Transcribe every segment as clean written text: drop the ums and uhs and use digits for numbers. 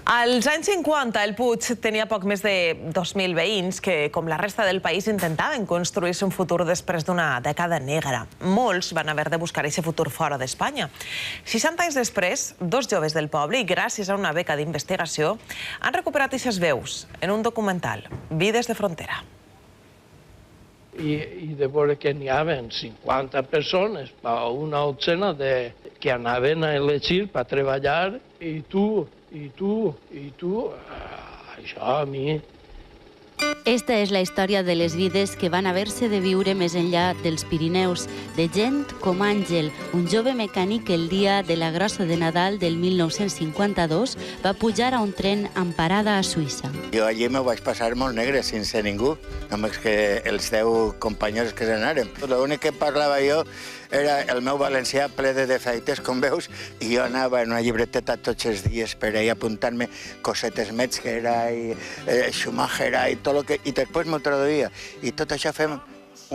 Als anys 50, el Puig tenia poc més de 2.000 veïns que, com la resta del país, intentaven construir-se un futur després d'una dècada negra. Molts van haver de buscar aquest futur fora d'Espanya. 60 anys després, dos joves del poble, i gràcies a una beca d'investigació, han recuperat aquestes veus en un documental, Vides de frontera. I de veure que n'hi havia 50 persones, una dotzena que anaven a elegir per treballar, i tu, això a mi... Esta és la història de les vides que van haver-se de viure més enllà dels Pirineus, de gent com Àngel, un jove mecànic que el dia de la grossa de Nadal del 1952 va pujar a un tren amb parada a Suïssa. Jo allí m'ho vaig passar molt negre, sense ningú, només que els 10 companys que s'anaren. L'únic que parlava jo era el meu valencià ple de defectes, com veus, i jo anava en una llibreteta tots els dies per ahí apuntant-me cosetes Metzger i Schumacher i tot el que... I després m'ho traduïa. I tot això fem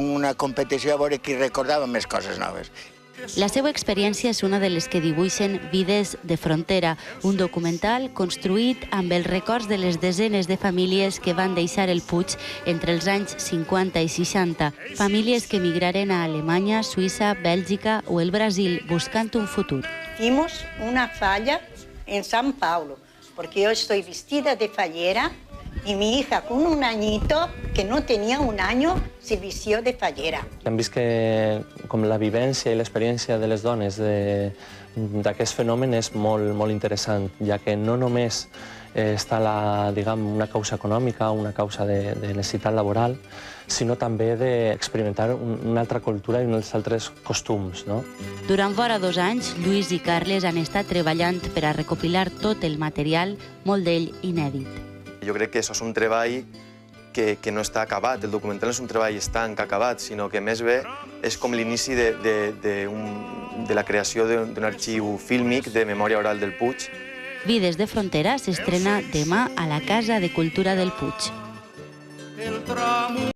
una competició a veure qui recordava més coses noves. La seva experiència és una de les que dibuixen Vides de frontera, un documental construït amb els records de les desenes de famílies que van deixar el Puig entre els anys 50 i 60, famílies que emigraren a Alemanya, Suïssa, Bèlgica o el Brasil buscant un futur. Tuvimos una falla en San Paulo, porque yo estoy vestida de fallera y mi hija con un añito, que no tenía un año, se vistió de fallera. Hem vist que com la vivència i l'experiència de les dones d'aquest fenomen és molt interessant, ja que no només està una causa econòmica, una causa de necessitat laboral, sinó també d'experimentar una altra cultura i uns altres costums. Durant vora 2 anys, Lluís i Carles han estat treballant per a recopilar tot el material, molt d'ell inèdit. Jo crec que això és un treball que no està acabat. El documental no és un treball estanc, acabat, sinó que més bé és com l'inici de la creació d'un arxiu fílmic de memòria oral del Puig. Vides de frontera s'estrena demà a la Casa de Cultura del Puig.